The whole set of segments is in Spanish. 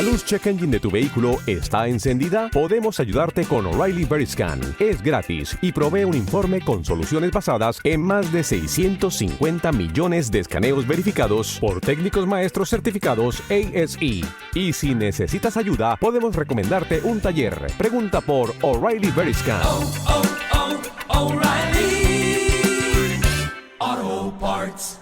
luz check engine de tu vehículo está encendida? Podemos ayudarte con O'Reilly Veriscan. Es gratis y provee un informe con soluciones basadas en más de 650 millones de escaneos verificados por técnicos maestros certificados ASE. Y si necesitas ayuda, podemos recomendarte un taller. Pregunta por O'Reilly Veriscan. O'Reilly Auto Parts.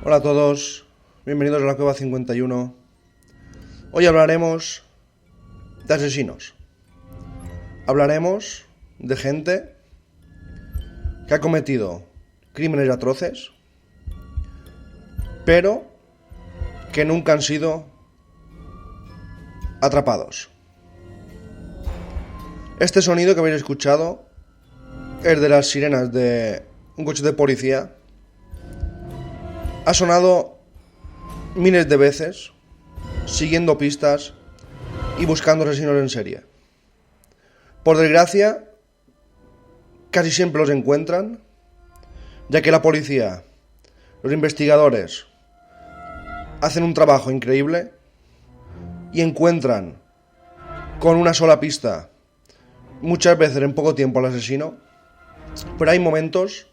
Hola a todos, bienvenidos a la Cueva 51. Hoy hablaremos de asesinos. Hablaremos de gente que ha cometido crímenes atroces, pero que nunca han sido atrapados. Este sonido que habéis escuchado es de las sirenas de un coche de policía. Ha sonado miles de veces, siguiendo pistas y buscando asesinos en serie. Por desgracia, casi siempre los encuentran, ya que la policía, los investigadores, hacen un trabajo increíble y encuentran con una sola pista, muchas veces en poco tiempo, al asesino. Pero hay momentos,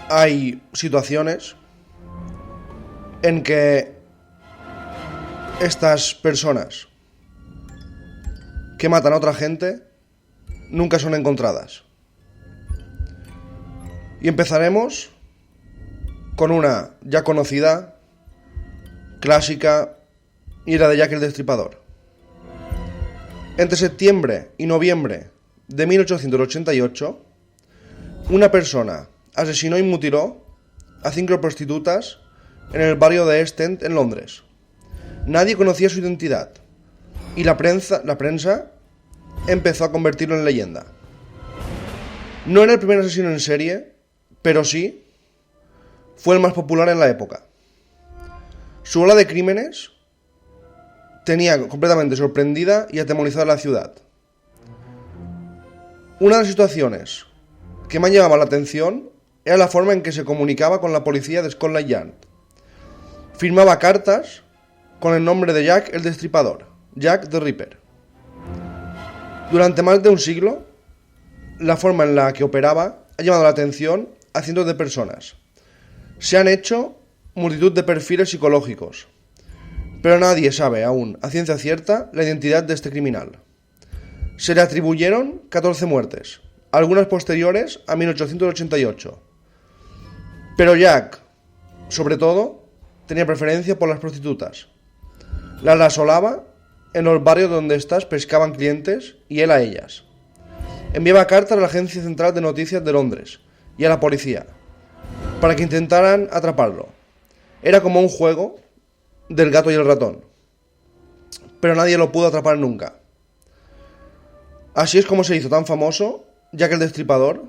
hay situaciones en que estas personas que matan a otra gente nunca son encontradas. Y empezaremos con una ya conocida, clásica, y la de Jack el Destripador. Entre septiembre y noviembre de 1888, una persona asesinó y mutiló a 5 prostitutas en el barrio de East End, en Londres. Nadie conocía su identidad y la prensa empezó a convertirlo en leyenda. No era el primer asesino en serie, pero sí fue el más popular en la época. Su ola de crímenes tenía completamente sorprendida y atemorizada la ciudad. Una de las situaciones que más llamaba la atención era la forma en que se comunicaba con la policía de Scotland Yard. Firmaba cartas con el nombre de Jack el Destripador, Jack the Ripper. Durante más de un siglo, la forma en la que operaba ha llamado la atención a cientos de personas. Se han hecho multitud de perfiles psicológicos, pero nadie sabe aún a ciencia cierta la identidad de este criminal. Se le atribuyeron 14 muertes, algunas posteriores a 1888. Pero Jack, sobre todo, tenía preferencia por las prostitutas. Las asolaba en los barrios donde éstas pescaban clientes y él a ellas. Enviaba cartas a la Agencia Central de Noticias de Londres y a la policía para que intentaran atraparlo. Era como un juego del gato y el ratón, pero nadie lo pudo atrapar nunca. Así es como se hizo tan famoso Jack el Destripador,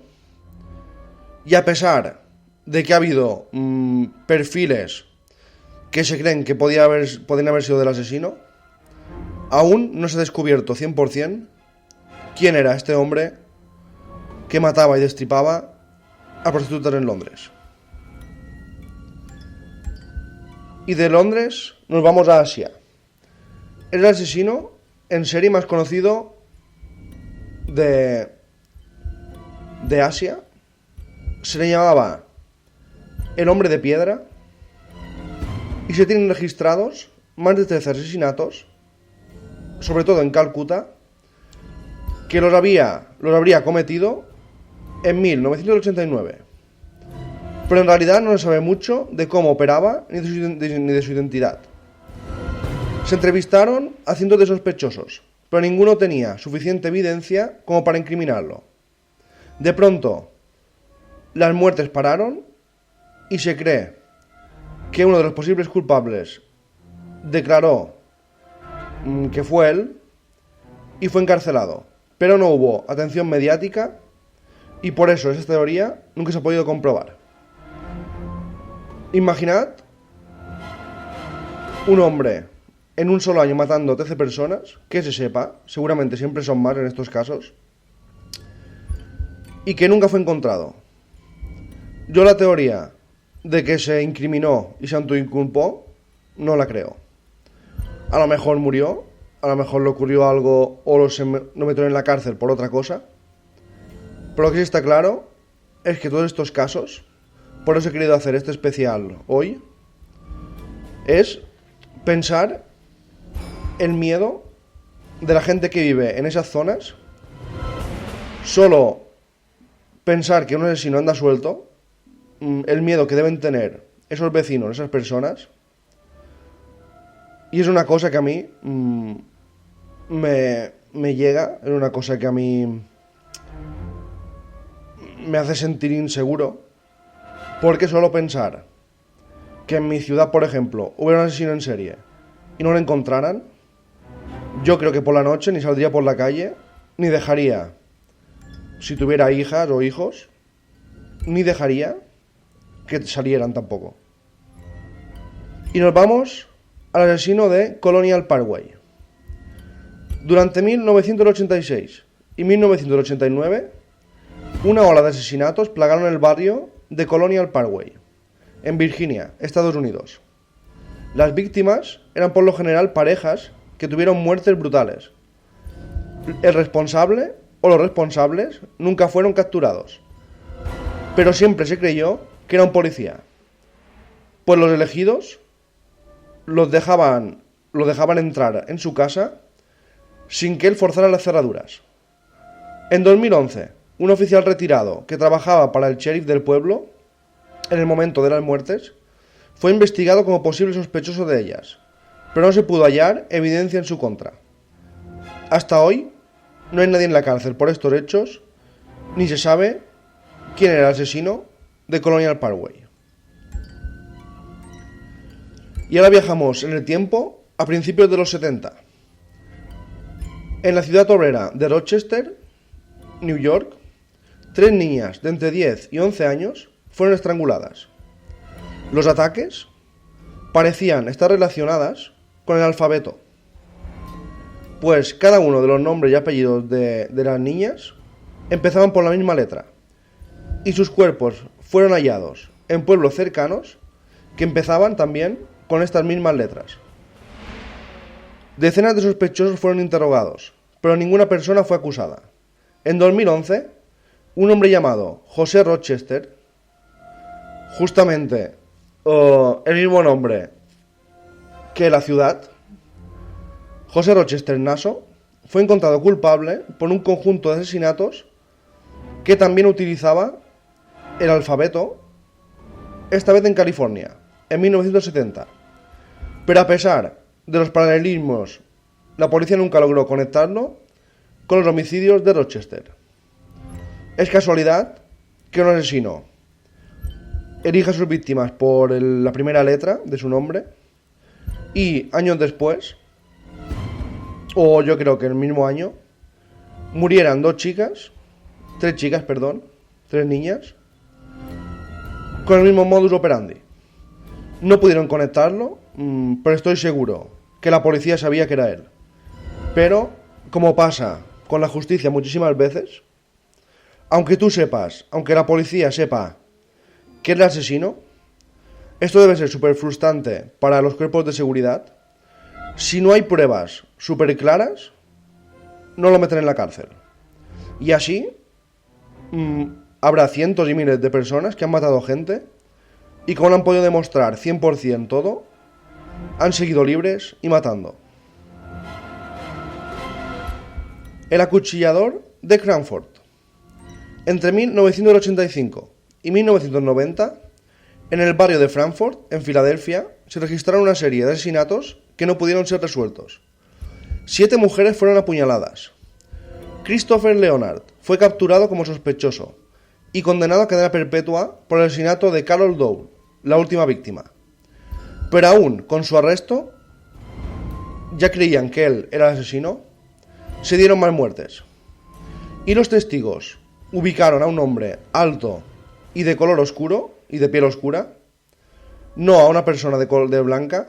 y a pesar de que ha habido perfiles que se creen que podían haber sido del asesino, aún no se ha descubierto 100% quién era este hombre que mataba y destripaba a prostitutas en Londres. Y de Londres nos vamos a Asia. Es el asesino en serie más conocido de Asia. Se le llamaba el Hombre de Piedra y se tienen registrados más de 13 asesinatos, sobre todo en Calcuta, que los habría cometido en 1989. Pero en realidad no se sabe mucho de cómo operaba ni de su identidad. Se entrevistaron a cientos de sospechosos, pero ninguno tenía suficiente evidencia como para incriminarlo. De pronto, las muertes pararon y se cree que uno de los posibles culpables declaró que fue él y fue encarcelado, pero no hubo atención mediática Y por eso esa teoría nunca se ha podido comprobar. Imaginad un hombre en un solo año matando 13 personas, que se sepa, seguramente siempre son más en estos casos, y que nunca fue encontrado. Yo la teoría de que se incriminó y se autoinculpó no la creo. A lo mejor murió, a lo mejor le ocurrió algo o lo metieron en la cárcel por otra cosa. Pero lo que sí está claro es que todos estos casos, por eso he querido hacer este especial hoy, es pensar el miedo de la gente que vive en esas zonas. Solo pensar que un asesino anda suelto, el miedo que deben tener esos vecinos, esas personas, y es una cosa que a mí me llega, es una cosa que a mí me hace sentir inseguro, porque solo pensar que en mi ciudad, por ejemplo, hubiera un asesino en serie y no lo encontraran, yo creo que por la noche ni saldría por la calle, ni dejaría, si tuviera hijas o hijos, ni dejaría que salieran tampoco. Y nos vamos al asesino de Colonial Parkway. Durante 1986 y 1989, una ola de asesinatos plagaron el barrio de Colonial Parkway, en Virginia, Estados Unidos. Las víctimas eran por lo general parejas que tuvieron muertes brutales. El responsable o los responsables nunca fueron capturados, pero siempre se creyó que era un policía, pues los elegidos lo dejaban entrar en su casa sin que él forzara las cerraduras. En 2011, un oficial retirado que trabajaba para el sheriff del pueblo en el momento de las muertes fue investigado como posible sospechoso de ellas, pero no se pudo hallar evidencia en su contra. Hasta hoy no hay nadie en la cárcel por estos hechos, ni se sabe quién era el asesino de Colonial Parkway. Y ahora viajamos en el tiempo a principios de los 70. En la ciudad obrera de Rochester, New York, 3 niñas de entre 10 y 11 años fueron estranguladas. Los ataques parecían estar relacionadas con el alfabeto, pues cada uno de los nombres y apellidos de las niñas empezaban por la misma letra, y sus cuerpos fueron hallados en pueblos cercanos que empezaban también con estas mismas letras. Decenas de sospechosos fueron interrogados, pero ninguna persona fue acusada. En 2011, un hombre llamado José Rochester, justamente el mismo nombre que la ciudad, José Rochester Nasso, fue encontrado culpable por un conjunto de asesinatos que también utilizaba el alfabeto, esta vez en California, en 1970. Pero a pesar de los paralelismos, la policía nunca logró conectarlo con los homicidios de Rochester. Es casualidad que un asesino elija a sus víctimas por la primera letra de su nombre y años después, o yo creo que el mismo año, murieran tres niñas, con el mismo modus operandi. No pudieron conectarlo, pero estoy seguro que la policía sabía que era él. Pero, como pasa con la justicia muchísimas veces, aunque la policía sepa que es el asesino, esto debe ser súper frustrante para los cuerpos de seguridad. Si no hay pruebas súper claras, no lo meten en la cárcel. Y así habrá cientos y miles de personas que han matado gente y como no han podido demostrar 100% todo, han seguido libres y matando. El acuchillador de Cranford. Entre 1985 y 1990, en el barrio de Frankfort, en Filadelfia, se registraron una serie de asesinatos que no pudieron ser resueltos. 7 mujeres fueron apuñaladas. Christopher Leonard fue capturado como sospechoso y condenado a cadena perpetua por el asesinato de Carol Doe, la última víctima. Pero aún con su arresto, ya creían que él era el asesino, se dieron más muertes. Y los testigos ubicaron a un hombre alto y de color oscuro y de piel oscura, no a una persona de color de blanca,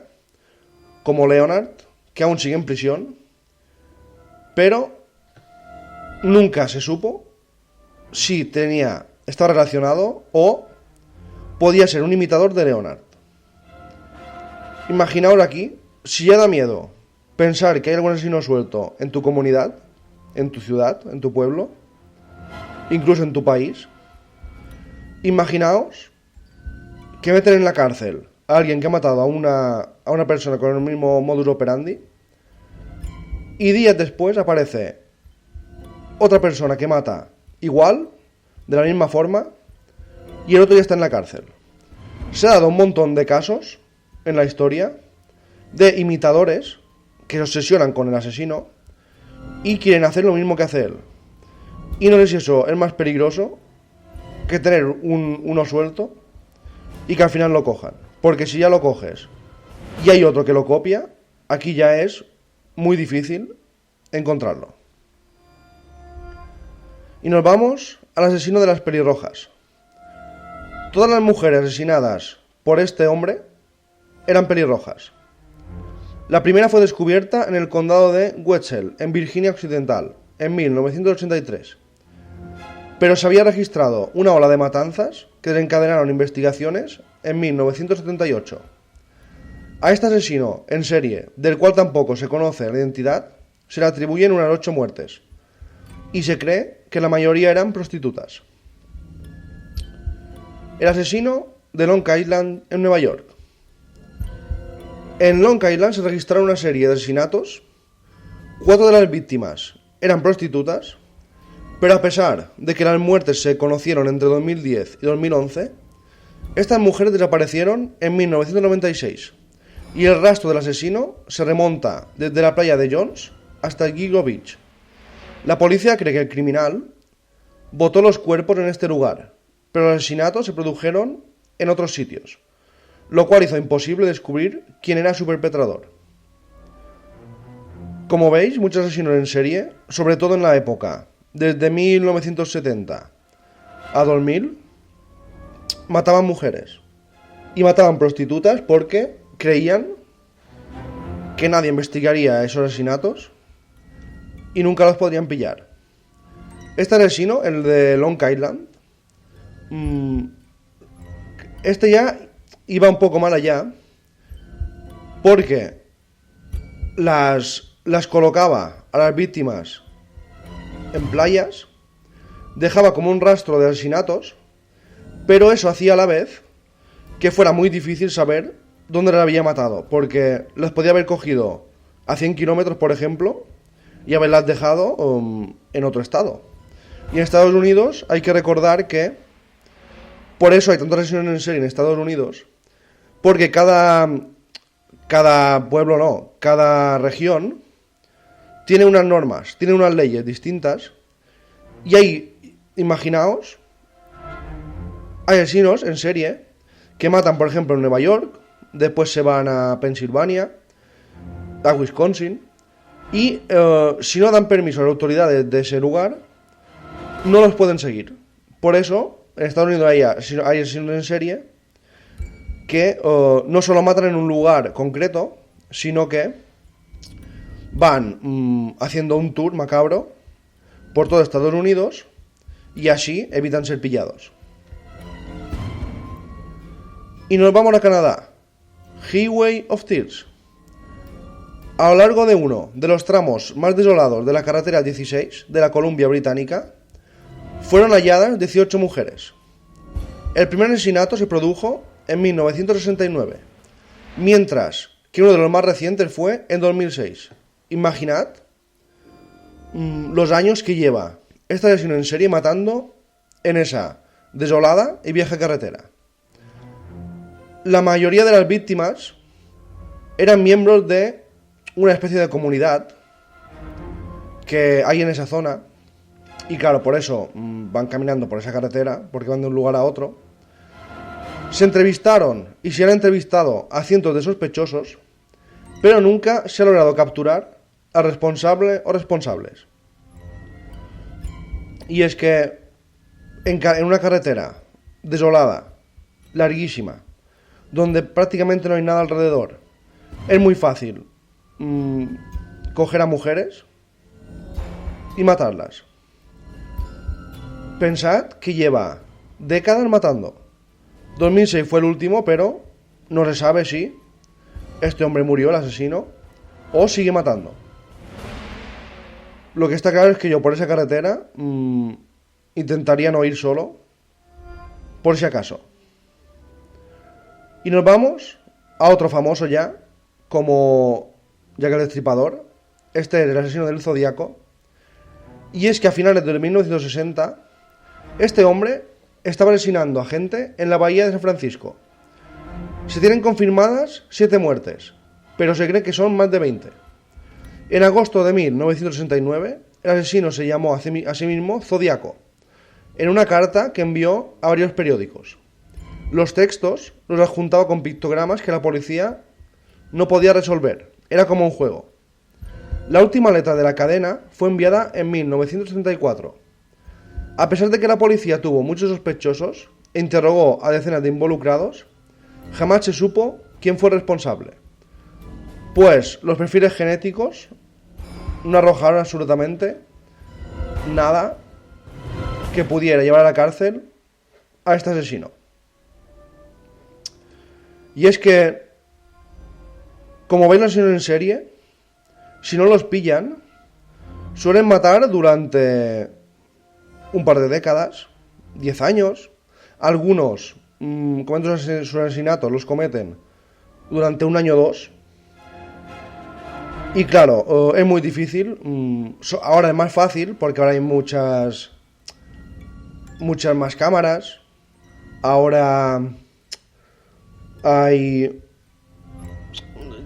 como Leonard, que aún sigue en prisión, pero nunca se supo si estaba relacionado o podía ser un imitador de Leonard. Imaginaos aquí, si ya da miedo pensar que hay algún asesino suelto en tu comunidad, en tu ciudad, en tu pueblo, incluso en tu país, imaginaos que meten en la cárcel a alguien que ha matado a una persona con el mismo modus operandi y días después aparece otra persona que mata igual, de la misma forma, y el otro ya está en la cárcel. Se ha dado un montón de casos en la historia de imitadores que se obsesionan con el asesino y quieren hacer lo mismo que hace él. Y no sé si eso es más peligroso que tener uno suelto y que al final lo cojan. Porque si ya lo coges y hay otro que lo copia, aquí ya es muy difícil encontrarlo. Y nos vamos al asesino de las pelirrojas. Todas las mujeres asesinadas por este hombre eran pelirrojas. La primera fue descubierta en el condado de Wetzel, en Virginia Occidental, en 1983. Pero se había registrado una ola de matanzas que desencadenaron investigaciones en 1978. A este asesino en serie, del cual tampoco se conoce la identidad, se le atribuyen unas 8 muertes, y se cree que la mayoría eran prostitutas. El asesino de Long Island, en Nueva York. En Long Island se registraron una serie de asesinatos. 4 de las víctimas eran prostitutas, pero a pesar de que las muertes se conocieron entre 2010 y 2011, estas mujeres desaparecieron en 1996 y el rastro del asesino se remonta desde la playa de Jones hasta Gilgo Beach. La policía cree que el criminal botó los cuerpos en este lugar, pero los asesinatos se produjeron en otros sitios, lo cual hizo imposible descubrir quién era su perpetrador. Como veis, muchos asesinos en serie, sobre todo en la época desde 1970 a 2000, mataban mujeres y mataban prostitutas porque creían que nadie investigaría esos asesinatos y nunca los podrían pillar. Este asesino, el de Long Island, este ya iba un poco mal allá porque las colocaba a las víctimas en playas, dejaba como un rastro de asesinatos, pero eso hacía a la vez que fuera muy difícil saber dónde las había matado, porque las podía haber cogido a 100 kilómetros, por ejemplo, y haberlas dejado en otro estado. Y en Estados Unidos hay que recordar que por eso hay tantos asesinos en serie en Estados Unidos, porque cada pueblo cada región tiene unas normas, tiene unas leyes distintas, y hay, imaginaos, hay asesinos en serie que matan, por ejemplo, en Nueva York, después se van a Pensilvania, a Wisconsin, y si no dan permiso a las autoridades de ese lugar, no los pueden seguir. Por eso, en Estados Unidos hay asesinos en serie que no solo matan en un lugar concreto, sino que van haciendo un tour macabro por todo Estados Unidos y así evitan ser pillados. Y nos vamos a Canadá. Highway of Tears. A lo largo de uno de los tramos más desolados de la carretera 16 de la Columbia Británica, fueron halladas 18 mujeres. El primer asesinato se produjo en 1969, mientras que uno de los más recientes fue en 2006. Imaginad los años que lleva este asesino en serie matando en esa desolada y vieja carretera. La mayoría de las víctimas eran miembros de una especie de comunidad que hay en esa zona, y claro, por eso van caminando por esa carretera, porque van de un lugar a otro. Se entrevistaron y se han entrevistado a cientos de sospechosos, pero nunca se ha logrado capturar al responsable o responsables. Y es que en una carretera desolada, larguísima, donde prácticamente no hay nada alrededor, es muy fácil coger a mujeres y matarlas. Pensad que lleva décadas matando. 2006 fue el último, pero no se sabe si este hombre murió, el asesino, o sigue matando. Lo que está claro es que yo por esa carretera intentaría no ir solo, por si acaso. Y nos vamos a otro famoso ya, como Jack el Destripador. Este es el asesino del Zodíaco. Y es que a finales de 1960, este hombre estaba asesinando a gente en la bahía de San Francisco. Se tienen confirmadas 7 muertes, pero se cree que son más de 20. En agosto de 1969, el asesino se llamó a sí mismo Zodíaco, en una carta que envió a varios periódicos. Los textos los adjuntaba con pictogramas que la policía no podía resolver. Era como un juego. La última letra de la cadena fue enviada en 1974. A pesar de que la policía tuvo muchos sospechosos e interrogó a decenas de involucrados, jamás se supo quién fue responsable. Pues los perfiles genéticos no arrojaron absolutamente nada que pudiera llevar a la cárcel a este asesino. Y es que, como veis los asesinos en serie, si no los pillan, suelen matar durante un par de décadas, 10 años. Algunos cometen sus asesinatos, los cometen durante 1 año o 2. Y claro, es muy difícil. Ahora es más fácil porque ahora hay muchas más cámaras. Ahora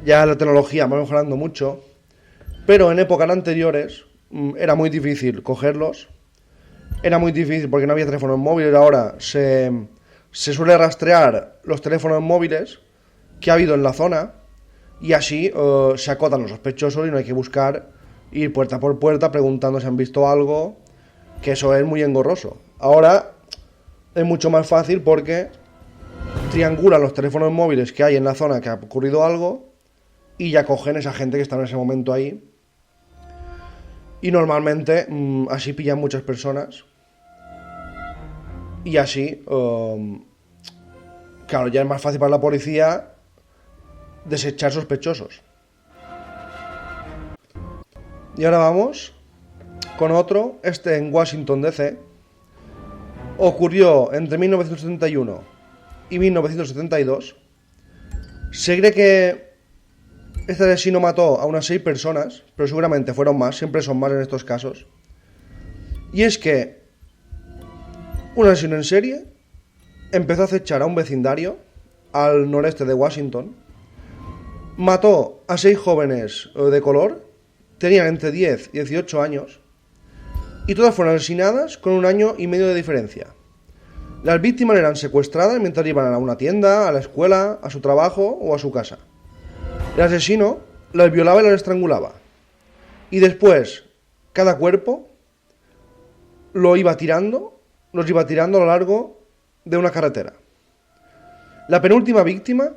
ya la tecnología va mejorando mucho. Pero en épocas anteriores era muy difícil cogerlos. Era muy difícil porque no había teléfonos móviles. Ahora se suele rastrear los teléfonos móviles que ha habido en la zona. Y así se acotan los sospechosos y no hay que ir puerta por puerta preguntando si han visto algo, que eso es muy engorroso. Ahora es mucho más fácil porque triangulan los teléfonos móviles que hay en la zona que ha ocurrido algo y ya cogen esa gente que está en ese momento ahí. Y normalmente así pillan muchas personas. Y así, claro, ya es más fácil para la policía desechar sospechosos. Y ahora vamos con otro, este en Washington DC. Ocurrió entre 1971 y 1972. Se cree que este asesino mató a unas 6 personas, pero seguramente fueron más, siempre son más en estos casos. Y es que un asesino en serie empezó a acechar a un vecindario al noreste de Washington. Mató a 6 jóvenes de color, tenían entre 10 y 18 años, y todas fueron asesinadas con 1 año y medio de diferencia. Las víctimas eran secuestradas mientras iban a una tienda, a la escuela, a su trabajo o a su casa. El asesino las violaba y las estrangulaba. Y después, cada cuerpo los iba tirando a lo largo de una carretera. La penúltima víctima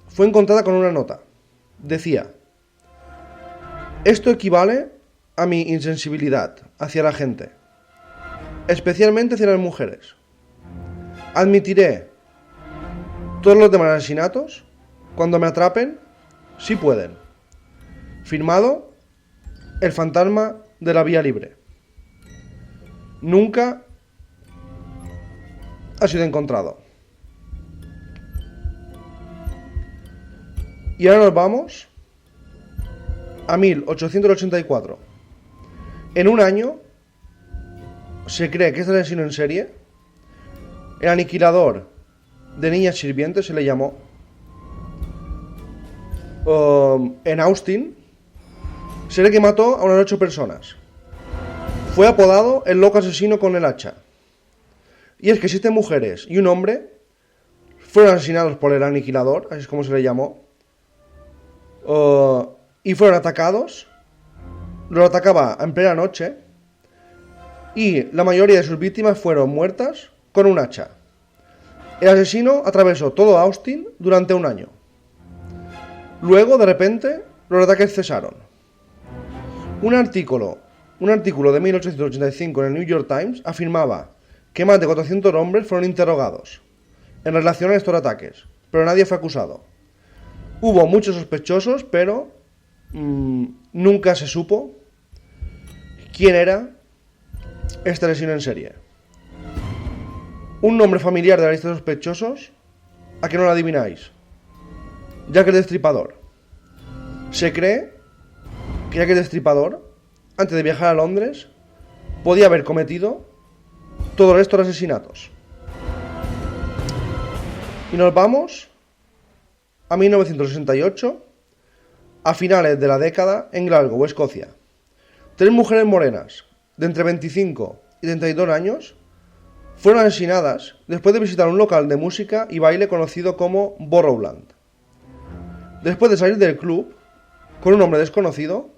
fue encontrada con una nota. Decía: esto equivale a mi insensibilidad hacia la gente, especialmente hacia las mujeres. Admitiré todos los demás asesinatos cuando me atrapen, si pueden. Firmado, el fantasma de la vía libre. Nunca ha sido encontrado. Y ahora nos vamos a 1884. En 1 año, se cree que este asesino en serie, el aniquilador de niñas sirvientes, se le llamó, en Austin, se cree que mató a unas 8 personas. Fue apodado el loco asesino con el hacha. Y es que 7 mujeres y un hombre fueron asesinados por el aniquilador, así es como se le llamó, y fueron atacados. Los atacaba en plena noche y la mayoría de sus víctimas fueron muertas con un hacha. El asesino atravesó todo Austin durante un año. Luego, de repente, los ataques cesaron. Un artículo de 1885 en el New York Times afirmaba que más de 400 hombres fueron interrogados en relación a estos ataques, pero nadie fue acusado. Hubo muchos sospechosos, pero nunca se supo quién era este asesino en serie. Un nombre familiar de la lista de sospechosos, ¿a qué no lo adivináis? Jack el Destripador. Se cree que Jack el Destripador, antes de viajar a Londres, podía haber cometido todos estos asesinatos. Y nos vamos a 1968, a finales de la década, en Glasgow, Escocia. 3 mujeres morenas, de entre 25 y 32 años, fueron asesinadas después de visitar un local de música y baile conocido como Borrowland. Después de salir del club, con un hombre desconocido,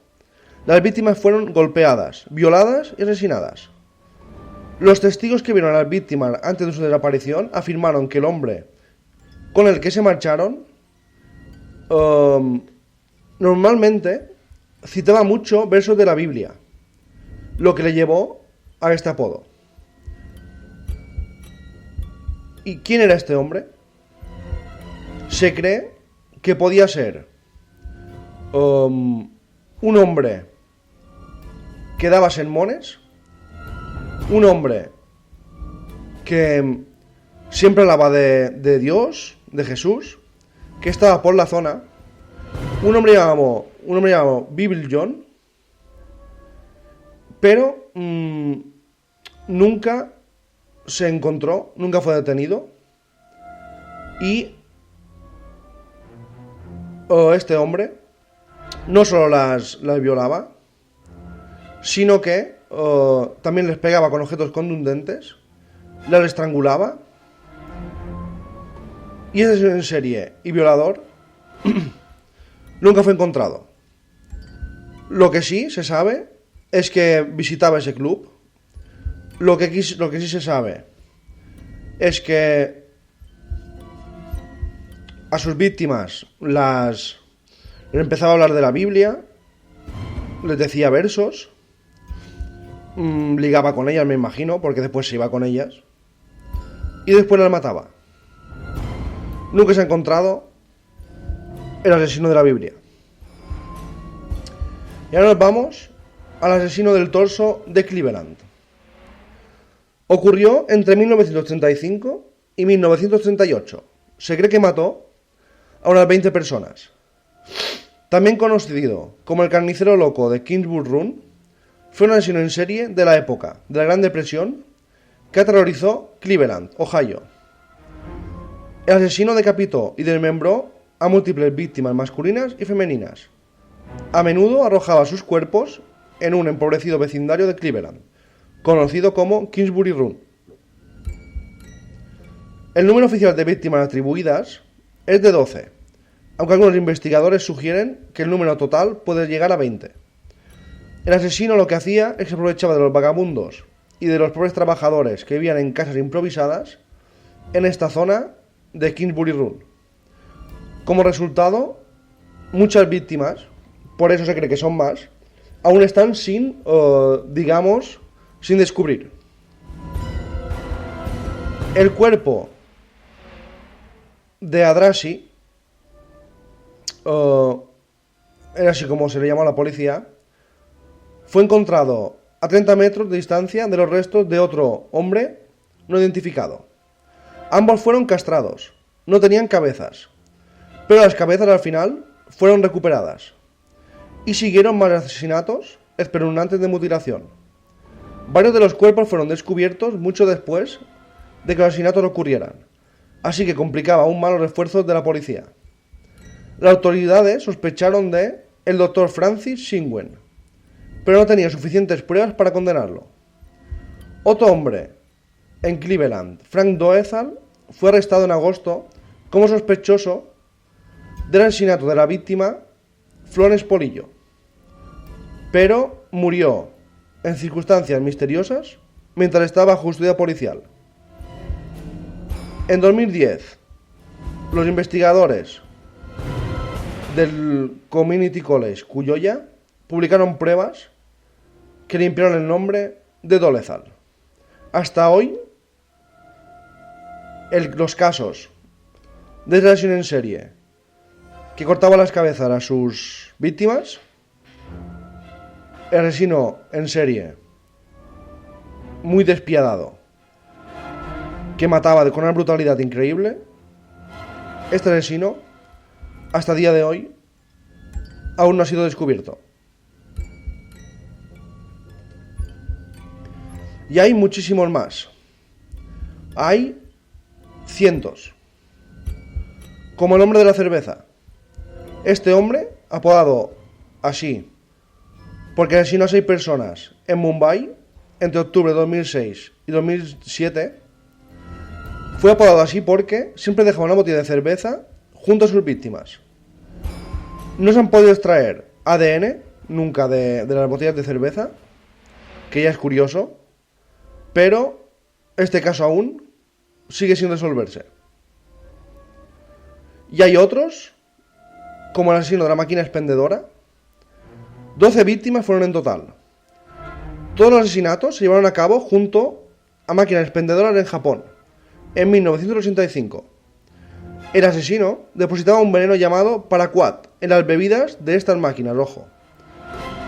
las víctimas fueron golpeadas, violadas y asesinadas. Los testigos que vieron a las víctimas antes de su desaparición afirmaron que el hombre con el que se marcharon normalmente citaba mucho versos de la Biblia, lo que le llevó a este apodo. ¿Y quién era este hombre? Se cree que podía ser un hombre que daba sermones, un hombre que siempre hablaba de Dios, de Jesús, que estaba por la zona, un hombre llamado Bill John, pero nunca se encontró, nunca fue detenido, y este hombre no solo las violaba, sino que también les pegaba con objetos contundentes, las estrangulaba, y ese en serie y violador nunca fue encontrado. Lo que sí se sabe es que visitaba ese club. Lo que sí se sabe es que a sus víctimas les empezaba a hablar de la Biblia, les decía versos, ligaba con ellas, me imagino, porque después se iba con ellas, y después las mataba. Nunca se ha encontrado el asesino de la Biblia. Y ahora nos vamos al asesino del torso de Cleveland. Ocurrió entre 1935 y 1938. Se cree que mató a unas 20 personas. También conocido como el carnicero loco de Kingsbury Run, fue un asesino en serie de la época de la Gran Depresión que aterrorizó Cleveland, Ohio. El asesino decapitó y desmembró a múltiples víctimas masculinas y femeninas. A menudo arrojaba sus cuerpos en un empobrecido vecindario de Cleveland, conocido como Kingsbury Run. El número oficial de víctimas atribuidas es de 12, aunque algunos investigadores sugieren que el número total puede llegar a 20. El asesino lo que hacía es que se aprovechaba de los vagabundos y de los pobres trabajadores que vivían en casas improvisadas en esta zona de Kingsbury Run. Como resultado, muchas víctimas, por eso se cree que son más, aún están sin descubrir. El cuerpo de Adrassi, era así como se le llamó a la policía, fue encontrado a 30 metros de distancia de los restos de otro hombre no identificado. Ambos fueron castrados, no tenían cabezas, pero las cabezas al final fueron recuperadas. Y siguieron más asesinatos espeluznantes de mutilación. Varios de los cuerpos fueron descubiertos mucho después de que los asesinatos ocurrieran, así que complicaba aún más los esfuerzos de la policía. Las autoridades sospecharon de el Dr. Francis Singwen, pero no tenía suficientes pruebas para condenarlo. Otro hombre en Cleveland, Frank Doezal, fue arrestado en agosto como sospechoso del asesinato de la víctima Florence Polillo, pero murió en circunstancias misteriosas mientras estaba bajo custodia policial. En 2010, los investigadores del Community College Cuyoya publicaron pruebas que limpiaron el nombre de Dolezal. Hasta hoy, los casos de asesino en serie que cortaba las cabezas a sus víctimas, el asesino en serie muy despiadado que mataba con una brutalidad increíble, este asesino hasta el día de hoy aún no ha sido descubierto. Y hay muchísimos más. Hay cientos. Como el hombre de la cerveza. Este hombre, apodado así porque asesinó a 6 personas en Mumbai entre octubre de 2006 y 2007, fue apodado así porque siempre dejaba una botella de cerveza junto a sus víctimas. No se han podido extraer ADN nunca de las botellas de cerveza, que ya es curioso, pero este caso aún sigue sin resolverse. Y hay otros, como el asesino de la máquina expendedora. 12 víctimas fueron en total. Todos los asesinatos se llevaron a cabo junto a máquinas expendedoras en Japón, en 1985. El asesino depositaba un veneno llamado paraquat en las bebidas de estas máquinas, ojo.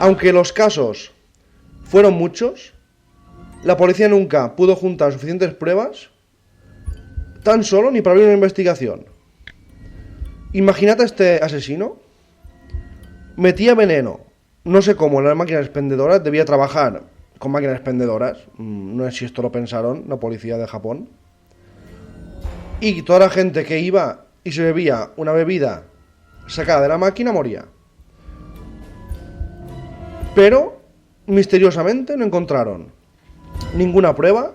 Aunque los casos fueron muchos, la policía nunca pudo juntar suficientes pruebas, tan solo ni para abrir una investigación. Imagínate a este asesino. Metía veneno, no sé cómo, en las máquinas expendedoras. Debía trabajar con máquinas expendedoras. No sé si esto lo pensaron la policía de Japón. Y toda la gente que iba y se bebía una bebida sacada de la máquina moría. Pero, misteriosamente, no encontraron ninguna prueba,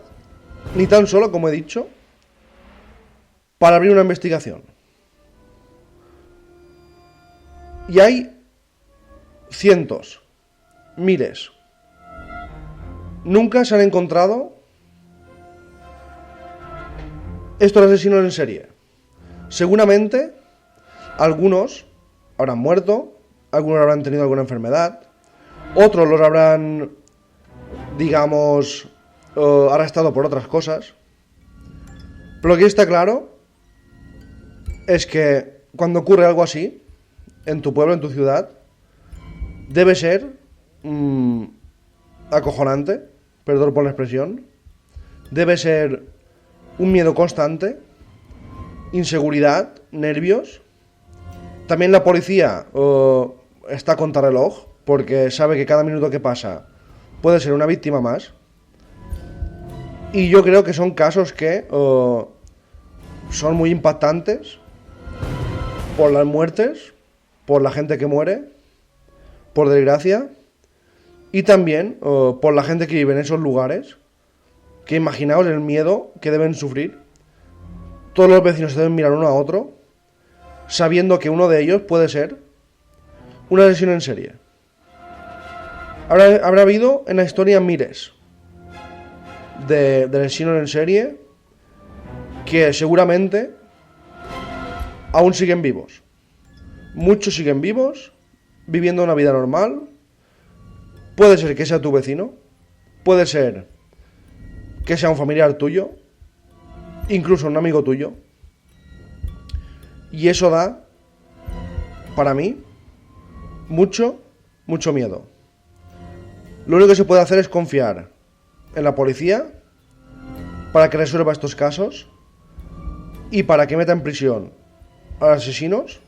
ni tan solo, como he dicho, para abrir una investigación. Y hay cientos, miles. Nunca se han encontrado estos asesinos en serie. Seguramente algunos habrán muerto, algunos habrán tenido alguna enfermedad, otros los habrán, digamos, arrestado por otras cosas. Pero lo que está claro es que cuando ocurre algo así, en tu pueblo, en tu ciudad, debe ser acojonante, perdón por la expresión, debe ser un miedo constante, inseguridad, nervios. También la policía está a contrarreloj, porque sabe que cada minuto que pasa puede ser una víctima más. Y yo creo que son casos que son muy impactantes por las muertes, por la gente que muere, por desgracia, y también por la gente que vive en esos lugares, que imaginaos el miedo que deben sufrir. Todos los vecinos se deben mirar uno a otro, sabiendo que uno de ellos puede ser un asesino en serie. Habrá habido en la historia miles de asesinos en serie que seguramente aún siguen vivos. Muchos siguen vivos, viviendo una vida normal. Puede ser que sea tu vecino, puede ser que sea un familiar tuyo, incluso un amigo tuyo. Y eso da, para mí, mucho miedo. Lo único que se puede hacer es confiar en la policía para que resuelva estos casos y para que meta en prisión a los asesinos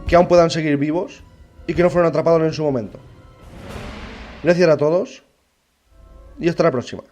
que aún puedan seguir vivos y que no fueron atrapados en su momento. Gracias a todos y hasta la próxima.